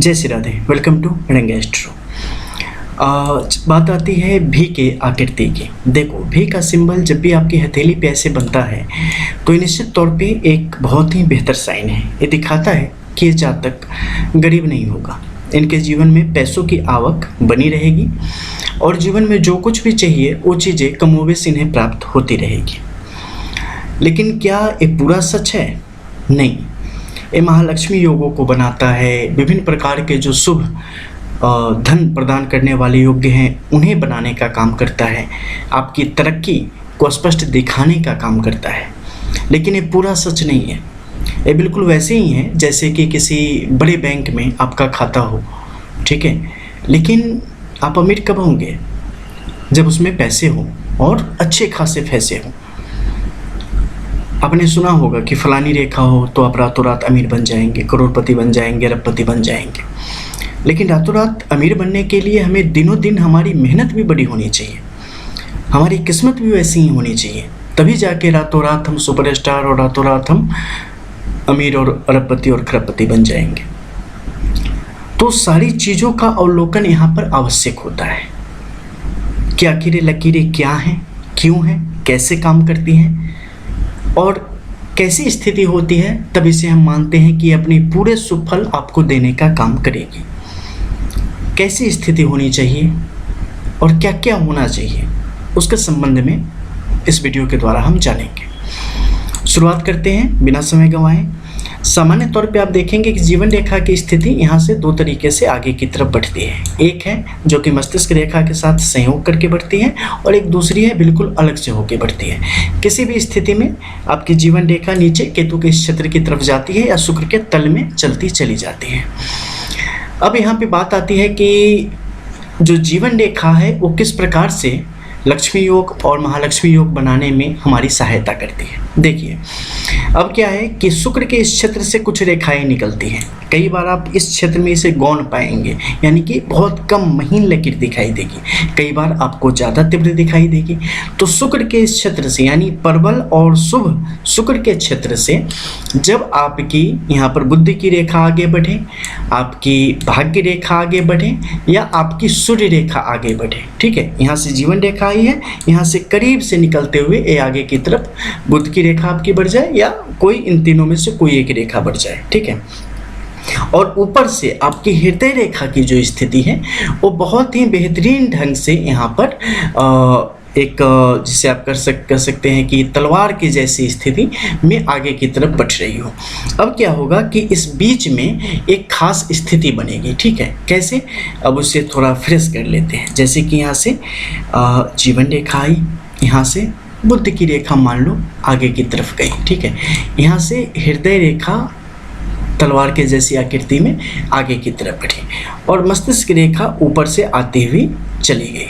जय Shri Radhe. Welcome to रंग astro. बात आती है भी के आकृति की। देखो, भी का सिंबल जब भी आपकी हथेली पे ऐसे बनता है तो निश्चित तौर पे एक बहुत ही बेहतर साइन है। ये दिखाता है कि ये जातक गरीब नहीं होगा, इनके जीवन में पैसों की आवक बनी रहेगी और जीवन में जो कुछ भी चाहिए वो चीज़ें कमोबेश इन्हें प्राप्त होती रहेगी। लेकिन क्या ये पूरा सच है? नहीं। ये महालक्ष्मी योगों को बनाता है, विभिन्न प्रकार के जो शुभ धन प्रदान करने वाले योग्य हैं उन्हें बनाने का काम करता है, आपकी तरक्की को स्पष्ट दिखाने का काम करता है। लेकिन ये पूरा सच नहीं है। ये बिल्कुल वैसे ही है जैसे कि किसी बड़े बैंक में आपका खाता हो, ठीक है, लेकिन आप अमीर कब होंगे? जब उसमें पैसे हों और अच्छे खासे पैसे हों। आपने सुना होगा कि फलानी रेखा हो तो आप रातों रात अमीर बन जाएंगे, करोड़पति बन जाएंगे, अरबपति बन जाएंगे। लेकिन रातों रात अमीर बनने के लिए हमें दिनों दिन हमारी मेहनत भी बड़ी होनी चाहिए, हमारी किस्मत भी वैसी ही होनी चाहिए, तभी जाके रातों रात हम सुपरस्टार और रातों रात हम अमीर और अरबपति और खरबपति बन जाएंगे। तो सारी चीज़ों का अवलोकन यहाँ पर आवश्यक होता है कि आखिर ये लकीरें क्या हैं, क्यों हैं, कैसे काम करती हैं और कैसी स्थिति होती है, तब इसे हम मानते हैं कि अपनी पूरे सुफल आपको देने का काम करेगी। कैसी स्थिति होनी चाहिए और क्या क्या होना चाहिए, उसके संबंध में इस वीडियो के द्वारा हम जानेंगे। शुरुआत करते हैं बिना समय गंवाए। सामान्य तौर पे आप देखेंगे कि जीवन रेखा की स्थिति यहाँ से दो तरीके से आगे की तरफ बढ़ती है। एक है जो कि मस्तिष्क रेखा के साथ संयोग करके बढ़ती है और एक दूसरी है बिल्कुल अलग से होकर बढ़ती है। किसी भी स्थिति में आपकी जीवन रेखा नीचे केतु के क्षेत्र की तरफ जाती है या शुक्र के तल में चलती चली जाती है। अब यहाँ पे बात आती है कि जो जीवन रेखा है वो किस प्रकार से लक्ष्मी योग और महालक्ष्मी योग बनाने में हमारी सहायता करती है। देखिए, अब क्या है कि शुक्र के इस क्षेत्र से कुछ रेखाएं निकलती हैं। कई बार आप इस क्षेत्र में इसे गौण पाएंगे, यानी कि बहुत कम महीन लकीर दिखाई देगी, कई बार आपको ज़्यादा तीव्र दिखाई देगी। तो शुक्र के इस क्षेत्र से यानी प्रबल और शुभ शुक्र के क्षेत्र से जब आपकी यहाँ पर बुद्धि की रेखा आगे बढ़े, आपकी भाग्य रेखा आगे बढ़े या आपकी सूर्य रेखा आगे बढ़े, ठीक है, यहाँ से जीवन रेखा आई है, यहाँ से करीब से निकलते हुए ये आगे की तरफ बुध की रेखा आपकी बढ़ जाए या कोई इन तीनों में से कोई एक रेखा बढ़ जाए, ठीक है। और ऊपर से आपकी हृदय रेखा की जो स्थिति है वो बहुत ही बेहतरीन ढंग से यहाँ पर एक जिसे आप कर सकते हैं कि तलवार की जैसी स्थिति में आगे की तरफ बढ़ रही हो। अब क्या होगा कि इस बीच में एक खास स्थिति बनेगी, ठीक है। कैसे? अब उसे थोड़ा फ्रेश कर लेते हैं। जैसे कि यहाँ से जीवन रेखा आई, यहाँ से बुद्ध की रेखा मान लो आगे की तरफ गई, ठीक है। यहाँ से हृदय रेखा तलवार के जैसी आकृति में आगे की तरफ बढ़ी और मस्तिष्क रेखा ऊपर से आती हुई चली गई।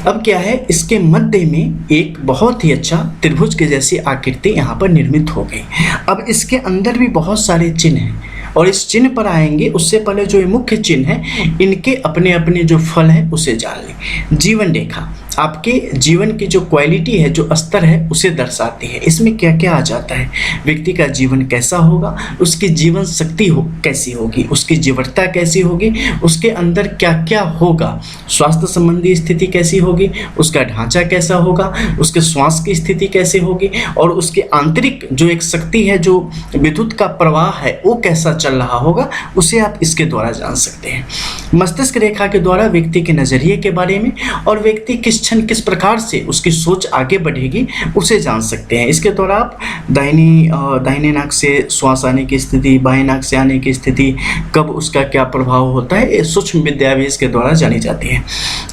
अब क्या है, इसके मध्य में एक बहुत ही अच्छा त्रिभुज के जैसी आकृति यहाँ पर निर्मित हो गई। अब इसके अंदर भी बहुत सारे चिन्ह हैं और इस चिन्ह पर आएंगे। उससे पहले जो ये मुख्य चिन्ह है इनके अपने अपने जो फल है उसे जान लें। जीवन रेखा आपके जीवन की जो क्वालिटी है, जो स्तर है, उसे दर्शाती है। इसमें क्या क्या आ जाता है, व्यक्ति का जीवन कैसा होगा, उसकी जीवन शक्ति कैसी होगी, उसकी जीवटता कैसी होगी, उसके अंदर क्या क्या होगा, स्वास्थ्य संबंधी स्थिति कैसी होगी, उसका ढांचा कैसा होगा, उसके श्वास की स्थिति कैसे होगी और उसके आंतरिक जो एक शक्ति है, जो विद्युत का प्रवाह है, वो कैसा चल रहा होगा, उसे आप इसके द्वारा जान सकते हैं। मस्तिष्क रेखा के द्वारा व्यक्ति के नज़रिए के बारे में और व्यक्ति किस प्रकार से उसकी सोच आगे बढ़ेगी उसे जान सकते हैं। इसके द्वारा आप दाहिने नाक से श्वास आने की स्थिति, बाएं नाक से आने की स्थिति, कब उसका क्या प्रभाव होता है, ये सूक्ष्म विद्या भी इसके द्वारा जानी जाती है।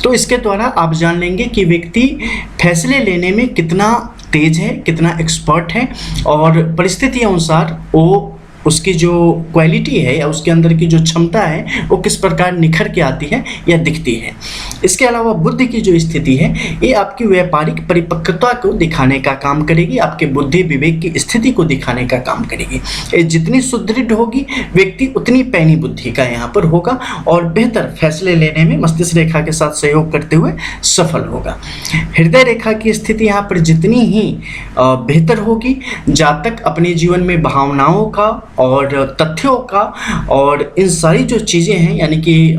तो इसके द्वारा आप जान लेंगे कि व्यक्ति फैसले लेने में कितना तेज है, कितना एक्सपर्ट है और परिस्थिति अनुसार वो उसकी जो क्वालिटी है या उसके अंदर की जो क्षमता है वो किस प्रकार निखर के आती है या दिखती है। इसके अलावा बुद्धि की जो स्थिति है ये आपकी व्यापारिक परिपक्वता को दिखाने का काम करेगी, आपके बुद्धि विवेक की स्थिति को दिखाने का काम करेगी। ये जितनी सुदृढ़ होगी व्यक्ति उतनी पैनी बुद्धि का यहाँ पर होगा और बेहतर फैसले लेने में मस्तिष्क रेखा के साथ सहयोग करते हुए सफल होगा। हृदय रेखा की स्थिति यहाँ पर जितनी ही बेहतर होगी, जातक अपने जीवन में भावनाओं का और तथ्यों का और इन सारी जो चीज़ें हैं यानी कि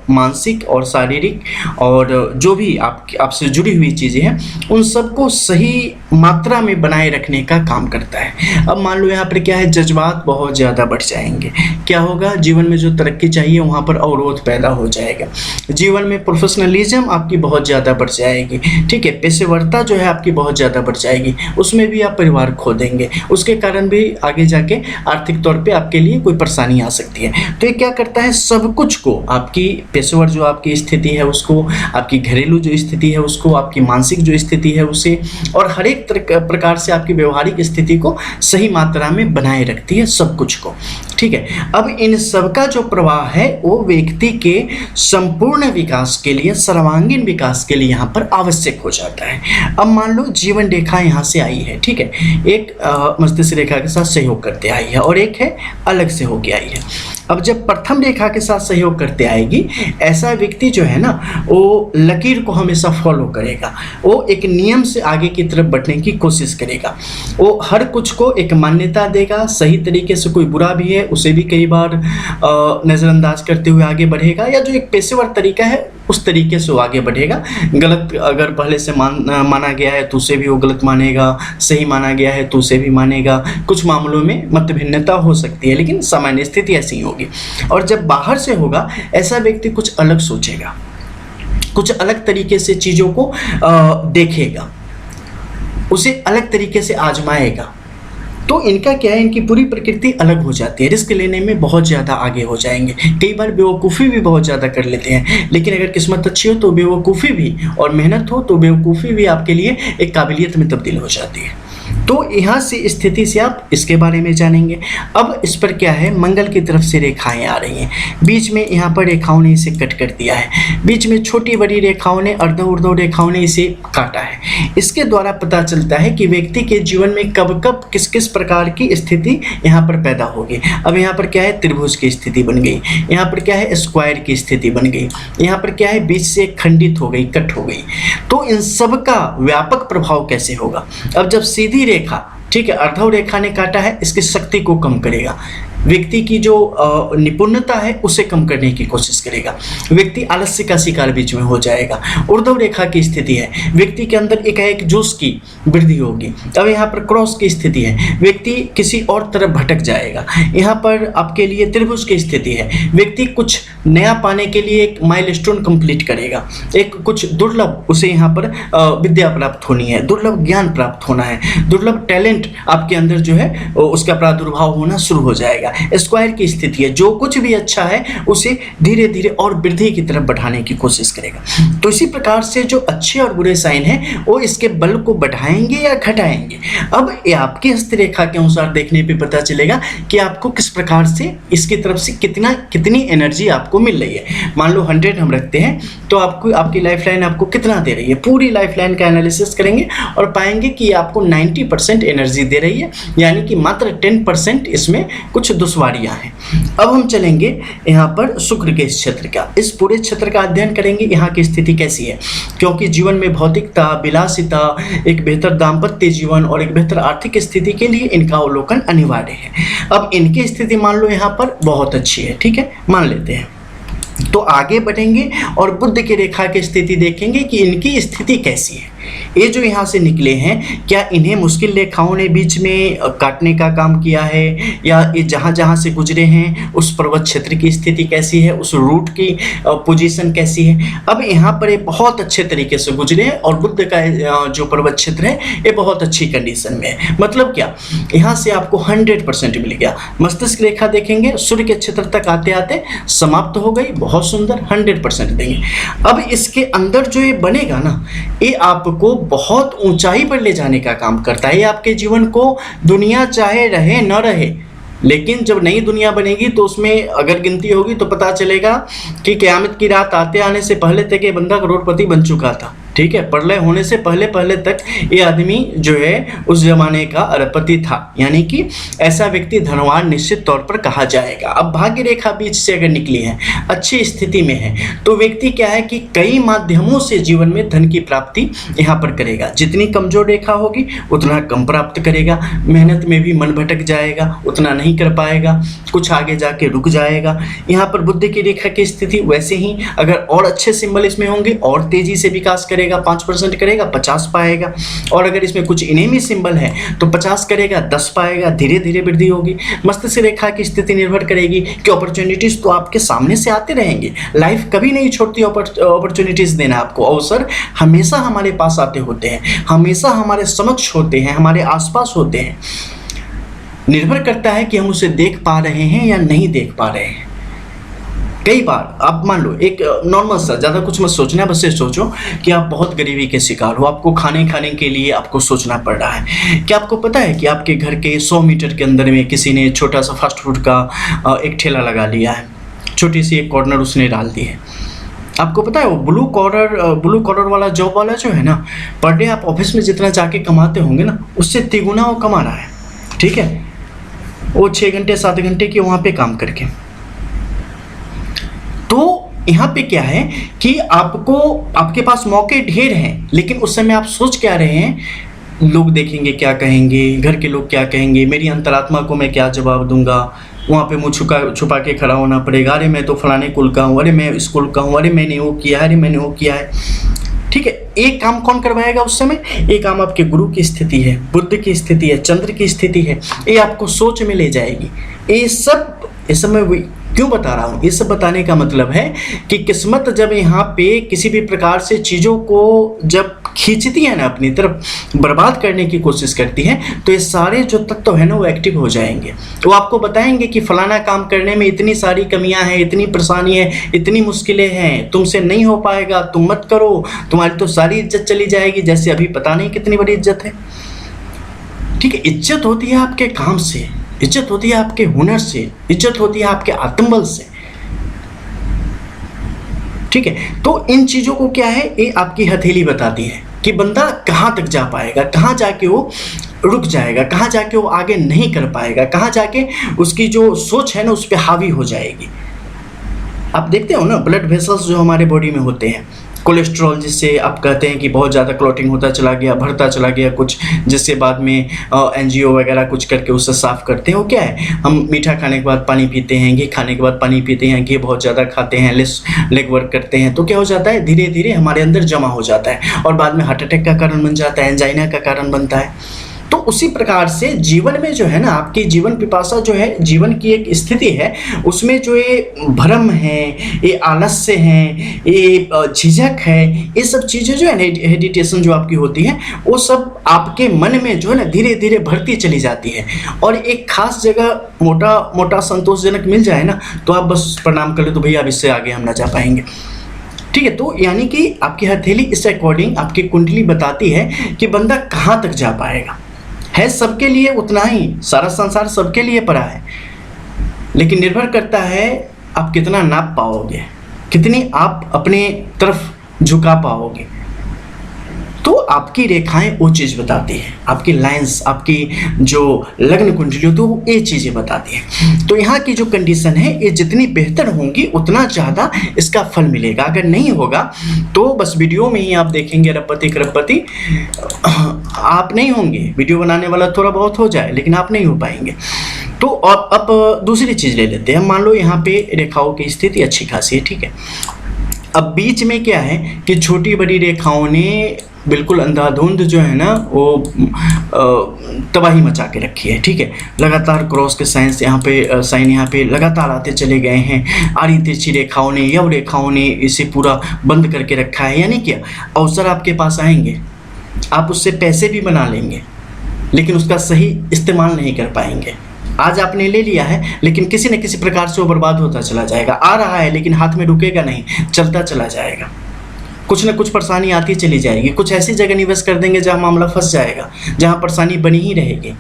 मानसिक और शारीरिक और जो भी आपसे जुड़ी हुई चीज़ें हैं उन सबको सही मात्रा में बनाए रखने का काम करता है। अब मान लो यहाँ पर क्या है, जज्बात बहुत ज़्यादा बढ़ जाएंगे, क्या होगा, जीवन में जो तरक्की चाहिए वहाँ पर अवरोध पैदा हो जाएगा। जीवन में प्रोफेशनलिज्म आपकी बहुत ज़्यादा बढ़ जाएगी, ठीक है, पेशेवरता जो है आपकी बहुत ज़्यादा बढ़ जाएगी, उसमें भी आप परिवार खो देंगे, उसके कारण भी आगे जाके आर्थिक तौर पे आपके लिए कोई परेशानी आ सकती है। तो ये क्या करता है, सब कुछ को, आपकी पेशेवर जो आपकी स्थिति है उसको, आपकी घरेलू जो स्थिति है उसको, आपकी मानसिक जो स्थिति है उसे, और हर एक प्रकार से आपकी व्यवहारिक स्थिति को सही मात्रा में बनाए रखती है, सब कुछ को, ठीक है। अब इन सब का जो प्रवाह है वो व्यक्ति के संपूर्ण विकास के लिए, सर्वांगीण विकास के लिए यहाँ पर आवश्यक हो जाता है। अब मान लो जीवन रेखा यहाँ से आई है, ठीक है, एक मस्तिष्क रेखा के साथ सहयोग करते आई है और एक है अलग से होके आई है। अब जब प्रथम रेखा के साथ सहयोग करते आएगी, ऐसा व्यक्ति जो है ना वो लकीर को हमेशा फॉलो करेगा, वो एक नियम से आगे की तरफ बढ़ने की कोशिश करेगा, वो हर कुछ को एक मान्यता देगा, सही तरीके से, कोई बुरा भी है उसे भी कई बार नज़रअंदाज करते हुए आगे बढ़ेगा, या जो एक पेशेवर तरीका है उस तरीके से वो आगे बढ़ेगा। गलत अगर पहले से माना गया है तो उसे भी वो गलत मानेगा, सही माना गया है तो उसे भी मानेगा। कुछ मामलों में मत भिन्नता हो सकती है लेकिन सामान्य स्थिति ऐसी होगी। और जब बाहर से होगा ऐसा व्यक्ति कुछ अलग सोचेगा, कुछ अलग तरीके से चीज़ों को देखेगा, उसे अलग तरीके से आजमाएगा। तो इनका क्या है, इनकी पूरी प्रकृति अलग हो जाती है, रिस्क लेने में बहुत ज़्यादा आगे हो जाएंगे, कई बार बेवकूफ़ी भी बहुत ज़्यादा कर लेते हैं, लेकिन अगर किस्मत अच्छी हो तो बेवकूफ़ी भी, और मेहनत हो तो बेवकूफ़ी भी आपके लिए एक काबिलियत में तब्दील हो जाती है। तो यहाँ से स्थिति से आप इसके बारे में जानेंगे। अब इस पर क्या है, मंगल की तरफ से रेखाएं आ रही हैं, बीच में यहाँ पर रेखाओं ने इसे कट कर दिया है, बीच में छोटी बड़ी रेखाओं ने, अर्ध ऊर्ध्व रेखाओं ने इसे काटा है। इसके द्वारा पता चलता है कि व्यक्ति के जीवन में कब कब किस किस प्रकार की स्थिति यहाँ पर पैदा होगी। अब यहाँ पर क्या है, त्रिभुज की स्थिति बन गई, यहाँ पर क्या है, स्क्वायर की स्थिति बन गई, यहाँ पर क्या है, बीच से खंडित हो गई, कट हो गई। तो इन सब का व्यापक प्रभाव कैसे होगा। अब जब सीधी रेखा, ठीक है, अर्धव रेखा ने काटा है, इसकी शक्ति को कम करेगा, व्यक्ति की जो निपुणता है उसे कम करने की कोशिश करेगा, व्यक्ति आलस्य का शिकार बीच में हो जाएगा। ऊर्ध्व रेखा की स्थिति है, व्यक्ति के अंदर एकाएक जोश की वृद्धि होगी। अब यहाँ पर क्रॉस की स्थिति है, व्यक्ति किसी और तरफ भटक जाएगा। यहाँ पर आपके लिए त्रिभुज की स्थिति है, व्यक्ति कुछ नया पाने के लिए एक माइलस्टोन कंप्लीट करेगा, एक कुछ दुर्लभ, उसे यहाँ पर विद्या प्राप्त होनी है, दुर्लभ ज्ञान प्राप्त होना है, दुर्लभ टैलेंट आपके अंदर जो है उसका प्रादुर्भाव होना शुरू हो जाएगा। स्क्वायर की स्थिति है, जो कुछ भी अच्छा है उसे धीरे धीरे और वृद्धि की तरफ बढ़ाने की कोशिश करेगा। तो इसी प्रकार से जो अच्छे और बुरे साइन हैं वो इसके बल को बढ़ाएंगे या घटाएंगे। अब ये आपकी हस्तरेखा के अनुसार देखने पे पता चलेगा कि आपको किस प्रकार से इसकी तरफ से कितनी एनर्जी आपको मिल रही है। मान लो 100 हम रखते हैं तो आपको आपकी लाइफलाइन आपको कितना दे रही है, पूरी लाइफलाइन का एनालिसिस करेंगे और पाएंगे कि आपको 90% एनर्जी दे रही है, यानी कि मात्र 10% इसमें कुछ दुश्वारियां हैं। अब हम चलेंगे यहाँ पर शुक्र के इस क्षेत्र का, इस पूरे क्षेत्र का अध्ययन करेंगे, यहाँ की स्थिति कैसी है, क्योंकि जीवन में भौतिकता, विलासिता, एक बेहतर दाम्पत्य जीवन और एक बेहतर आर्थिक स्थिति के लिए इनका अवलोकन अनिवार्य है। अब इनकी स्थिति मान लो यहाँ पर बहुत अच्छी है, ठीक है, मान लेते हैं। तो आगे बढ़ेंगे और बुध की रेखा की स्थिति देखेंगे कि इनकी स्थिति कैसी है। ये जो यहाँ से निकले हैं, क्या इन्हें मुश्किल रेखाओं ने बीच में काटने का काम किया है, या ये जहाँ जहाँ से गुजरे हैं उस पर्वत क्षेत्र की स्थिति कैसी है, उस रूट की पोजीशन कैसी है। अब यहाँ पर ये बहुत अच्छे तरीके से गुजरे हैं और बुध का जो पर्वत क्षेत्र है ये बहुत अच्छी कंडीशन में है। मतलब क्या, यहाँ से आपको 100% मिल गया। मस्तिष्क रेखा देखेंगे, सूर्य के क्षेत्र तक आते आते समाप्त हो गई, बहुत सुंदर, 100% देंगे। अब इसके अंदर जो ये बनेगा ना, ये आपको बहुत ऊंचाई पर ले जाने का काम करता है। ये आपके जीवन को, दुनिया चाहे रहे न रहे, लेकिन जब नई दुनिया बनेगी तो उसमें अगर गिनती होगी तो पता चलेगा कि क़यामत की रात आते आने से पहले तक ये बंदा करोड़पति बन चुका था, ठीक है, प्रलय होने से पहले पहले तक ये आदमी जो है उस जमाने का अरबपति था, यानी कि ऐसा व्यक्ति धनवान निश्चित तौर पर कहा जाएगा। अब भाग्य रेखा बीच से अगर निकली है, अच्छी स्थिति में है, तो व्यक्ति क्या है कि कई माध्यमों से जीवन में धन की प्राप्ति यहाँ पर करेगा। जितनी कमजोर रेखा होगी उतना कम प्राप्त करेगा, मेहनत में भी मन भटक जाएगा, उतना नहीं कर पाएगा, कुछ आगे जाके रुक जाएगा। यहाँ पर बुद्धि की रेखा की स्थिति वैसे ही, अगर और अच्छे सिंबल इसमें होंगे और तेजी से विकास करेगा, 5% करेगा, 50 पाएगा। और अगर इसमें कुछ इनेमी सिंबल है तो 50 करेगा, 10 पाएगा, धीरे धीरे वृद्धि होगी। मस्तिष्क रेखा की स्थिति निर्भर करेगी कि अपॉर्चुनिटीज तो आपके सामने से आते रहेंगे, लाइफ कभी नहीं छोड़ती अपॉर्चुनिटीज देना आपको। अवसर हमेशा हमारे पास आते होते हैं, हमेशा हमारे समक्ष होते हैं, हमारे आसपास होते हैं। निर्भर करता है कि हम उसे देख पा रहे हैं या नहीं देख पा रहे हैं। कई बार आप मान लो एक नॉर्मल सा, ज़्यादा कुछ मत सोचना, बस ये सोचो कि आप बहुत गरीबी के शिकार हो, आपको खाने के लिए आपको सोचना पड़ रहा है। क्या आपको पता है कि आपके घर के 100 मीटर के अंदर में किसी ने छोटा सा फास्ट फूड का एक ठेला लगा लिया है, छोटी सी एक कॉर्नर उसने डाल दी है। आपको पता है वो ब्लू कॉलर वाला जॉब वाला जो है ना, पर डे आप ऑफिस में जितना जाके कमाते होंगे ना, उससे तिगुना वो कमा रहा है। ठीक है, वो 6 घंटे 7 घंटे की वहाँ पे काम करके। तो यहाँ पे क्या है कि आपके पास मौके ढेर हैं, लेकिन उस समय आप सोच क्या रहे हैं, लोग देखेंगे क्या कहेंगे, घर के लोग क्या कहेंगे, मेरी अंतरात्मा को मैं क्या जवाब दूंगा। वहाँ पे मुँह छुपा के खड़ा होना पड़ेगा, अरे मैं तो फलाने कुल का हूँ, अरे मैं इस कुल का हूँ, अरे मैंने वो किया, अरे मैंने वो किया है। ठीक है, एक काम कौन करवाएगा उस समय? एक काम आपके गुरु की स्थिति है, बुध की स्थिति है, चंद्र की स्थिति है, ये आपको सोच में ले जाएगी। ये सब मैं क्यों बता रहा हूँ? ये सब बताने का मतलब है कि किस्मत जब यहाँ पे किसी भी प्रकार से चीज़ों को जब खींचती है ना अपनी तरफ, बर्बाद करने की कोशिश करती है, तो ये सारे जो तत्व है ना वो एक्टिव हो जाएंगे। वो आपको बताएंगे कि फलाना काम करने में इतनी सारी कमियां हैं, इतनी परेशानी है, इतनी मुश्किलें हैं, तुमसे नहीं हो पाएगा, तुम मत करो, तुम्हारी तो सारी इज्जत चली जाएगी। जैसे अभी पता नहीं कितनी बड़ी इज्जत है। ठीक है, इज्जत होती है आपके काम से, इज्जत होती है आपके हुनर से, इज्जत होती है आपके आत्मबल से। ठीक है, तो इन चीज़ों को क्या है, ये आपकी हथेली बताती है कि बंदा कहाँ तक जा पाएगा, कहाँ जाके वो रुक जाएगा, कहाँ जाके वो आगे नहीं कर पाएगा, कहाँ जाके उसकी जो सोच है ना उस पर हावी हो जाएगी। आप देखते हो ना ब्लड वेसल्स जो हमारे बॉडी में होते हैं, कोलेस्ट्रॉल जिससे आप कहते हैं कि बहुत ज़्यादा क्लॉटिंग होता चला गया, भरता चला गया कुछ, जिससे बाद में एनजीओ वगैरह कुछ करके उससे साफ़ करते हैं। वो क्या है, हम मीठा खाने के बाद पानी पीते हैं, घी खाने के बाद पानी पीते हैं, घी बहुत ज़्यादा खाते हैं, लेग वर्क करते हैं, तो क्या हो जाता है, धीरे धीरे हमारे अंदर जमा हो जाता है और बाद में हार्ट अटैक का कारण बन जाता है, एंजाइना का कारण बनता है। तो उसी प्रकार से जीवन में जो है ना, आपकी जीवन पिपासा जो है, जीवन की एक स्थिति है, उसमें जो ये भ्रम है, ये आलस्य है, ये झिझक है, ये सब चीज़ें जो है ना, हेडिटेशन जो आपकी होती है, वो सब आपके मन में जो है ना धीरे धीरे भरती चली जाती है। और एक खास जगह मोटा संतोषजनक मिल जाए ना, तो आप बस प्रणाम कर ले, तो भैया अब इससे आगे हम ना जा पाएंगे। ठीक है, तो यानी कि आपकी हथेली इस अकॉर्डिंग आपकी कुंडली बताती है कि बंदा कहाँ तक जा पाएगा। है सबके लिए उतना ही, सारा संसार सबके लिए पड़ा है, लेकिन निर्भर करता है आप कितना नाप पाओगे, कितनी आप अपने तरफ झुका पाओगे। तो आपकी रेखाएं वो चीज़ बताती है, आपकी लाइंस, आपकी जो लग्न कुंडली होती है वो ये चीज़ें बताती है। तो यहाँ की जो कंडीशन है, ये जितनी बेहतर होंगी उतना ज़्यादा इसका फल मिलेगा। अगर नहीं होगा तो बस वीडियो में ही आप देखेंगे अरबपति करोड़पति, आप नहीं होंगे। वीडियो बनाने वाला थोड़ा बहुत हो जाए, लेकिन आप नहीं हो पाएंगे। तो अब दूसरी चीज़ ले लेते हैं। मान लो यहाँ पे रेखाओं की स्थिति अच्छी खासी है, ठीक है। अब बीच में क्या है कि छोटी बड़ी रेखाओं ने बिल्कुल अंधाधुंध जो है ना वो तबाही मचा के रखी है। ठीक है, लगातार क्रॉस के साइन यहाँ पे लगातार आते चले गए हैं। आड़ी तिरछी रेखाओं ने, यव रेखाओं ने इसे पूरा बंद करके रखा है। यानी क्या, अवसर आपके पास आएंगे, आप उससे पैसे भी बना लेंगे, लेकिन उसका सही इस्तेमाल नहीं कर पाएंगे। आज आपने ले लिया है, लेकिन किसी न किसी प्रकार से वो बर्बाद होता चला जाएगा। आ रहा है लेकिन हाथ में रुकेगा नहीं, चलता चला जाएगा। कुछ न कुछ परेशानी आती चली जाएगी। कुछ ऐसी जगह निवेश कर देंगे जहां मामला फंस जाएगा, जहां परेशानी बनी ही रहेगी।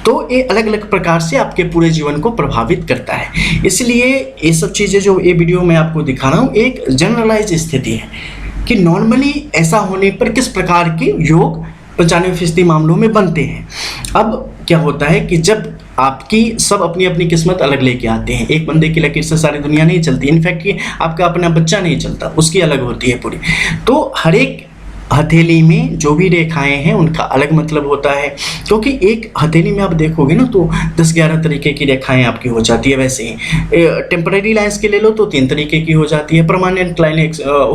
तो ये अलग अलग प्रकार से आपके पूरे जीवन को प्रभावित करता है। इसलिए ये सब चीज़ें जो ये वीडियो में आपको दिखा रहा हूँ, एक जनरलाइज स्थिति है कि नॉर्मली ऐसा होने पर किस प्रकार के योग 95% मामलों में बनते हैं। अब क्या होता है कि जब आपकी सब अपनी अपनी किस्मत अलग लेके आते हैं, एक बंदे की लकीर से सारी दुनिया नहीं चलती, इनफैक्ट कि आपका अपना बच्चा नहीं चलता, उसकी अलग होती है पूरी। तो हर एक हथेली में जो भी रेखाएं हैं उनका अलग मतलब होता है, क्योंकि एक हथेली में आप देखोगे ना तो 10-11 तरीके की रेखाएं आपकी हो जाती है। वैसे ही टेम्पररी लाइंस के ले लो तो 3 तरीके की हो जाती है, परमानेंट लाइन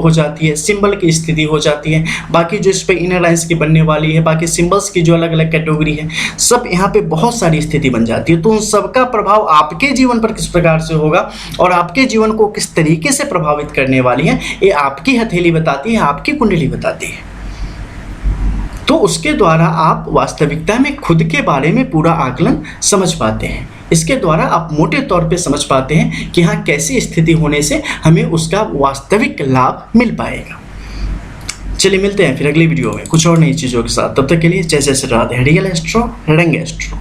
हो जाती है, सिंबल की स्थिति हो जाती है, बाकी जो इस पर इनर लाइंस की बनने वाली है, बाकी सिंबल्स की जो अलग अलग कैटेगरी है, सब यहाँ पे बहुत सारी स्थिति बन जाती है। तो उन सबका प्रभाव आपके जीवन पर किस प्रकार से होगा और आपके जीवन को किस तरीके से प्रभावित करने वाली है, ये आपकी हथेली बताती है, आपकी कुंडली बताती है। तो उसके द्वारा आप वास्तविकता में खुद के बारे में पूरा आकलन समझ पाते हैं। इसके द्वारा आप मोटे तौर पे समझ पाते हैं कि हाँ कैसी स्थिति होने से हमें उसका वास्तविक लाभ मिल पाएगा। चलिए मिलते हैं फिर अगली वीडियो में कुछ और नई चीज़ों के साथ। तब तक के लिए जय जय श्री राधे। रियल एस्ट्रो, रंग एस्ट्रो।